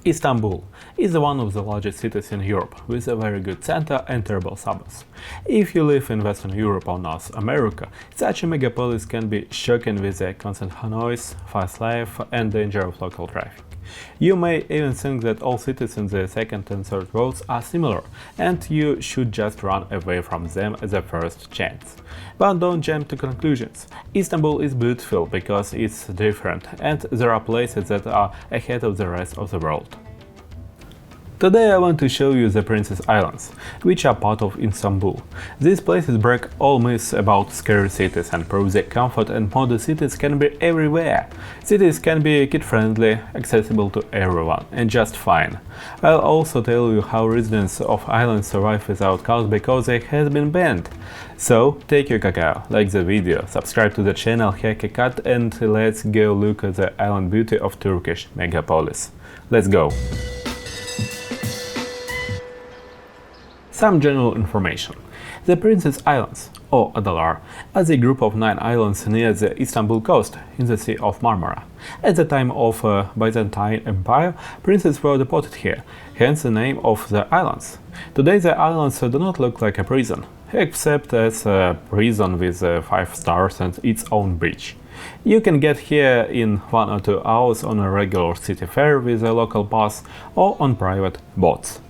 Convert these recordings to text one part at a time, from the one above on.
Istanbul is one of the largest cities in Europe, with a very good center and terrible suburbs. If you live in Western Europe or North America, such a megapolis can be shocking with the constant noise, fast life and danger of local traffic. You may even think that all cities in the second and third rows are similar, and you should just run away from them at the first chance. But don't jump to conclusions. Istanbul is beautiful because it's different, and there are places that are ahead of the rest of the world. Today I want to show you the Princess Islands, which are part of Istanbul. These places break all myths about scary cities and prove that comfort and modern cities can be everywhere. Cities can be kid-friendly, accessible to everyone, and just fine. I'll also tell you how residents of islands survive without cars because they have been banned. So, take your cacao, like the video, subscribe to the channel, hack a cut, and let's go look at the island beauty of Turkish megapolis. Let's go! Some general information. The Princess Islands, or Adalar, are the group of 9 islands near the Istanbul coast in the Sea of Marmara. At the time of Byzantine Empire, princes were deported here, hence the name of the islands. Today the islands do not look like a prison, except as a prison with 5 stars and its own beach. You can get here in 1 or 2 hours on a regular city fare with a local pass or on private boats.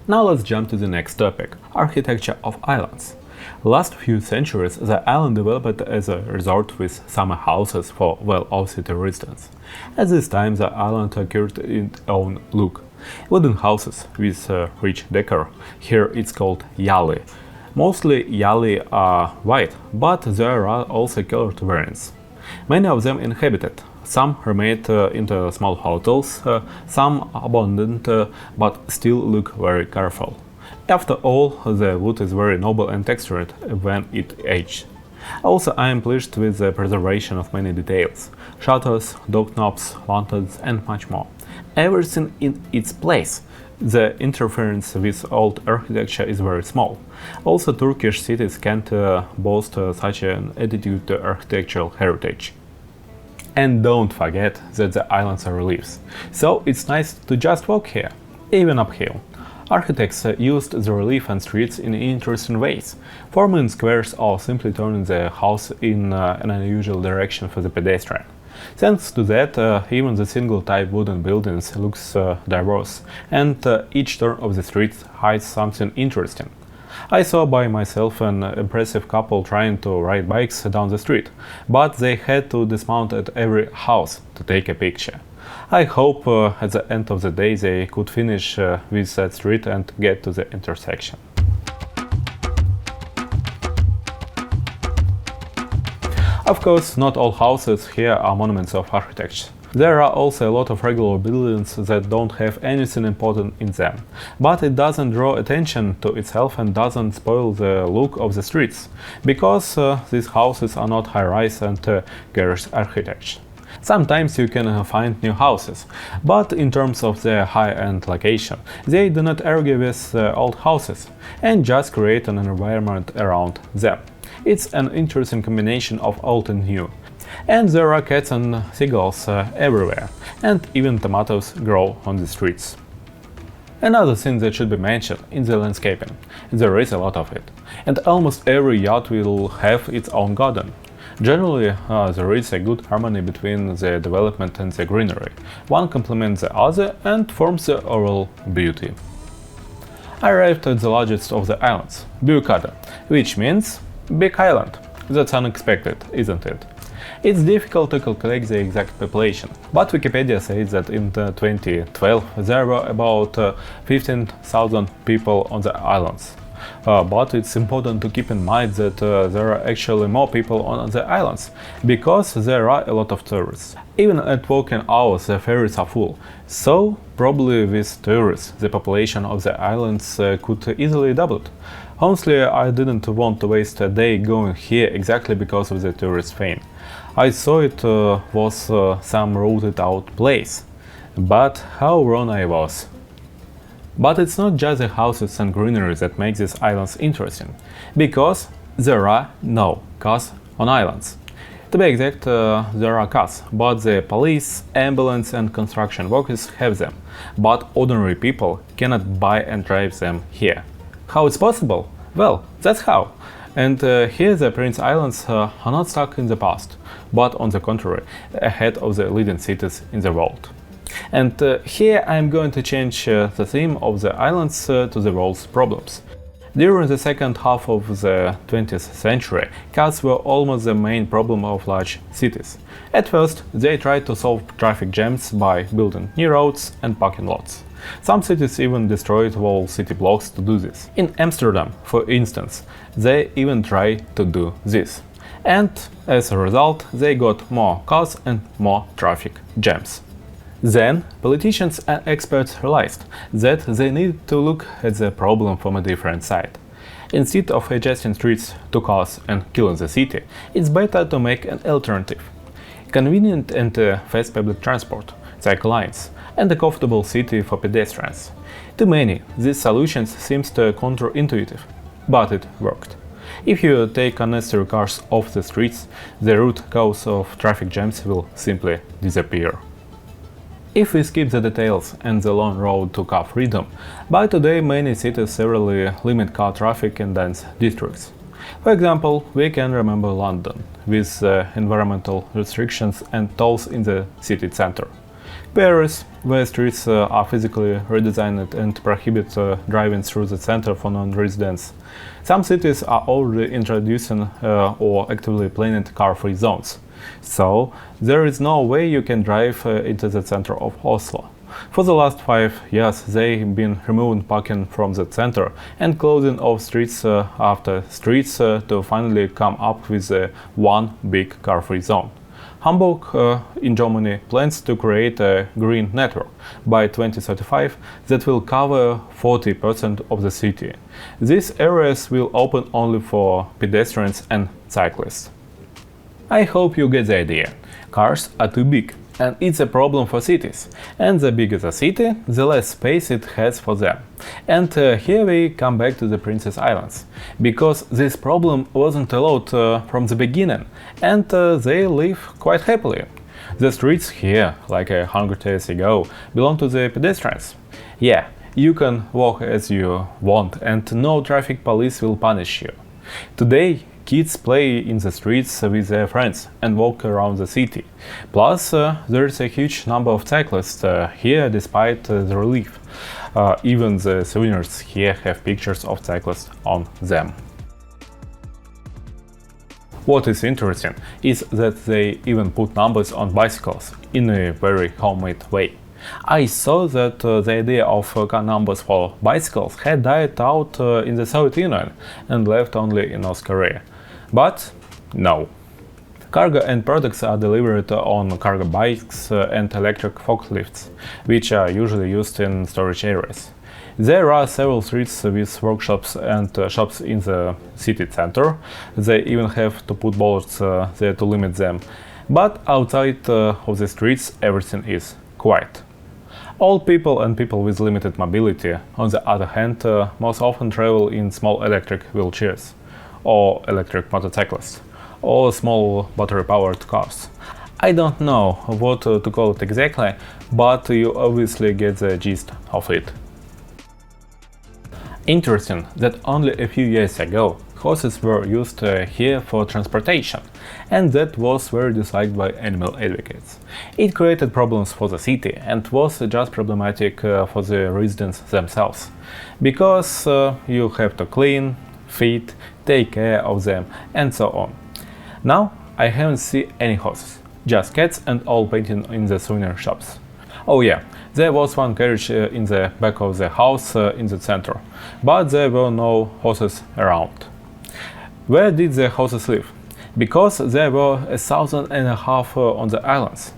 Now let's jump to the next topic – architecture of islands. Last few centuries, the island developed as a resort with summer houses for well-off city residents. At this time, the island acquired its own look. Wooden houses with rich decor, here it's called yali. Mostly yali are white, but there are also colored variants. Many of them inhabited. Some remained into small hotels, some abandoned, but still look very careful. After all, the wood is very noble and textured when it aged. Also, I am pleased with the preservation of many details – shutters, door knobs, lanterns and much more. Everything in its place. The interference with old architecture is very small. Also, Turkish cities can't boast such an attitude to architectural heritage. And don't forget that the islands are reliefs, so it's nice to just walk here, even uphill. Architects used the relief and streets in interesting ways, forming squares or simply turning the house in an unusual direction for the pedestrian. Thanks to that, even the single-type wooden buildings looks diverse, and each turn of the street hides something interesting. I saw by myself an impressive couple trying to ride bikes down the street, but they had to dismount at every house to take a picture. I hope at the end of the day they could finish with that street and get to the intersection. Of course, not all houses here are monuments of architecture. There are also a lot of regular buildings that don't have anything important in them, but it doesn't draw attention to itself and doesn't spoil the look of the streets, because these houses are not high-rise and garish architecture. Sometimes you can find new houses, but in terms of their high-end location, they do not argue with old houses and just create an environment around them. It's an interesting combination of old and new. And there are cats and seagulls everywhere, and even tomatoes grow on the streets. Another thing that should be mentioned is the landscaping. There is a lot of it, and almost every yacht will have its own garden. Generally, there is a good harmony between the development and the greenery. One complements the other and forms the overall beauty. I arrived at the largest of the islands, Büyükada, which means Big Island. That's unexpected, isn't it? It's difficult to calculate the exact population, but Wikipedia says that in 2012 there were about 15,000 people on the islands. But it's important to keep in mind that there are actually more people on the islands, because there are a lot of tourists. Even at working hours the ferries are full, so probably with tourists the population of the islands could easily double. Honestly, I didn't want to waste a day going here exactly because of the tourist fame. I saw it was some rooted out place, but how wrong I was. But it's not just the houses and greenery that make these islands interesting, because there are no cars on islands. To be exact, there are cars, but the police, ambulance and construction workers have them. But ordinary people cannot buy and drive them here. How it's possible? Well, that's how. And here the Prince Islands are not stuck in the past, but on the contrary, ahead of the leading cities in the world. And here I'm going to change the theme of the islands to the world's problems. During the second half of the 20th century, cars were almost the main problem of large cities. At first, they tried to solve traffic jams by building new roads and parking lots. Some cities even destroyed whole city blocks to do this. In Amsterdam, for instance, they even tried to do this. And as a result, they got more cars and more traffic jams. Then, politicians and experts realized that they needed to look at the problem from a different side. Instead of adjusting streets to cars and killing the city, it's better to make an alternative. Convenient and fast public transport, cycle lanes, and a comfortable city for pedestrians. To many, these solutions seemed counterintuitive, but it worked. If you take unnecessary cars off the streets, the root cause of traffic jams will simply disappear. If we skip the details and the long road to car freedom, by today many cities severely limit car traffic in dense districts. For example, we can remember London, with environmental restrictions and tolls in the city center. Paris, where streets are physically redesigned and prohibit driving through the center for non-residents. Some cities are already introducing or actively planning car-free zones. So, there is no way you can drive into the center of Oslo. For the last 5 years, they've been removing parking from the center and closing off streets after streets to finally come up with one big car-free zone. Hamburg in Germany plans to create a green network by 2035 that will cover 40% of the city. These areas will open only for pedestrians and cyclists. I hope you get the idea. Cars are too big, and it's a problem for cities. And the bigger the city, the less space it has for them. And here we come back to the Princess Islands. Because this problem wasn't allowed from the beginning, and they live quite happily. The streets here, like 100 years ago, belong to the pedestrians. Yeah, you can walk as you want, and no traffic police will punish you. Today, kids play in the streets with their friends and walk around the city. Plus, there is a huge number of cyclists here despite the relief. Even the souvenirs here have pictures of cyclists on them. What is interesting is that they even put numbers on bicycles in a very homemade way. I saw that the idea of car numbers for bicycles had died out in the Soviet Union and left only in North Korea. But no. Cargo and products are delivered on cargo bikes and electric forklifts, which are usually used in storage areas. There are several streets with workshops and shops in the city center. They even have to put bollards there to limit them. But outside of the streets, everything is quiet. Old people and people with limited mobility, on the other hand, most often travel in small electric wheelchairs, or electric motorcycles, or small battery-powered cars. I don't know what to call it exactly, but you obviously get the gist of it. Interesting that only a few years ago horses were used here for transportation, and that was very disliked by animal advocates. It created problems for the city and was just problematic for the residents themselves, because you have to clean, feed, take care of them, and so on. Now I haven't seen any horses, just cats and all painting in the souvenir shops. Oh yeah, there was one carriage in the back of the house in the center, but there were no horses around. Where did the horses live? Because there were 1,500 on the islands.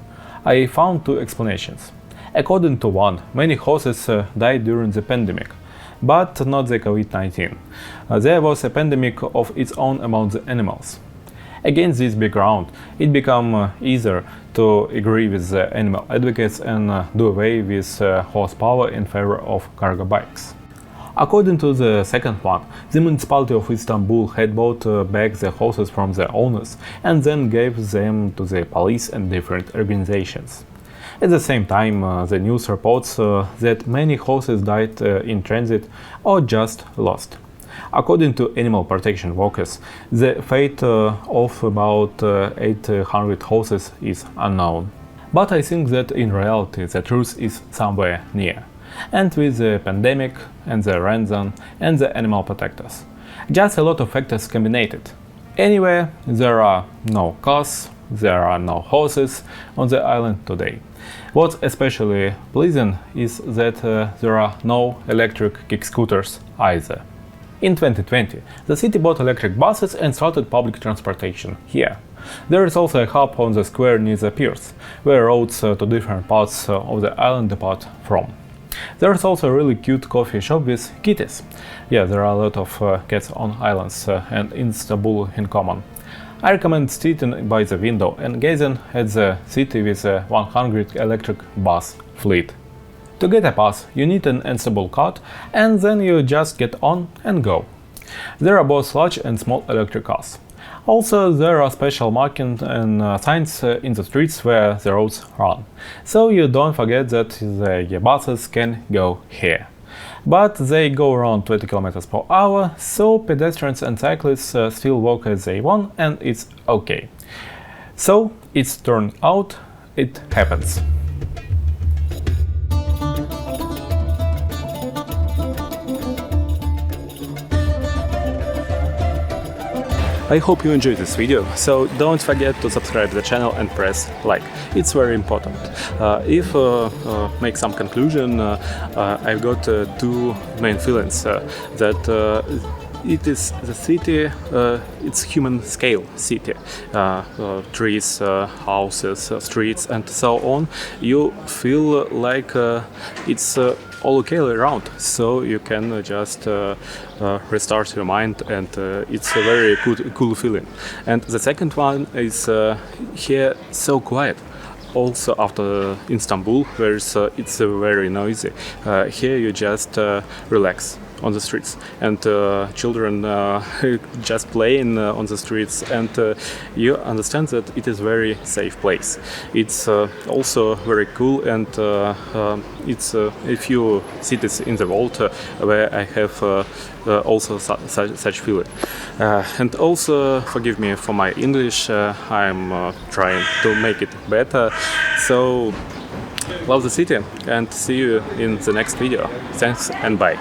I found two explanations. According to one, many horses died during the pandemic, but not the COVID-19. There was a pandemic of its own among the animals. Against this background, it became easier to agree with the animal advocates and do away with horsepower in favor of cargo bikes. According to the second one, the municipality of Istanbul had bought back the houses from the owners and then gave them to the police and different organizations. At the same time, the news reports that many houses died in transit or just lost. According to animal protection workers, the fate of about 800 houses is unknown. But I think that in reality the truth is somewhere near. And with the pandemic and the ransom and the animal protectors, just a lot of factors combined. Anyway, there are no cars, there are no horses on the island today. What's especially pleasing is that there are no electric kick scooters either. In 2020, the city bought electric buses and started public transportation here. There is also a hub on the square near the piers, where roads to different parts of the island depart from. There is also a really cute coffee shop with kitties. Yeah, there are a lot of cats on islands and in Istanbul in common. I recommend sitting by the window and gazing at the city with a 100 electric bus fleet. To get a pass, you need an Istanbul card and then you just get on and go. There are both large and small electric cars. Also, there are special markings and signs in the streets where the roads run, so you don't forget that the buses can go here. But they go around 20 km per hour, so pedestrians and cyclists still walk as they want, and it's okay. So it's turned out it happens. I hope you enjoyed this video, so don't forget to subscribe to the channel and press like. It's very important. If make some conclusion, I've got two main feelings. That it is the city, it's human scale city, trees, houses, streets and so on. You feel like it's all okay around, so you can just restart your mind, and it's a very cool feeling. And the second one is here so quiet. Also after Istanbul, where it's very noisy, here you just relax on the streets, and children just playing on the streets, and you understand that it is very safe place. It's also very cool, and it's a few cities in the world where I have also such feeling. And also forgive me for my English, I'm trying to make it better. So love the city and see you in the next video. Thanks and bye.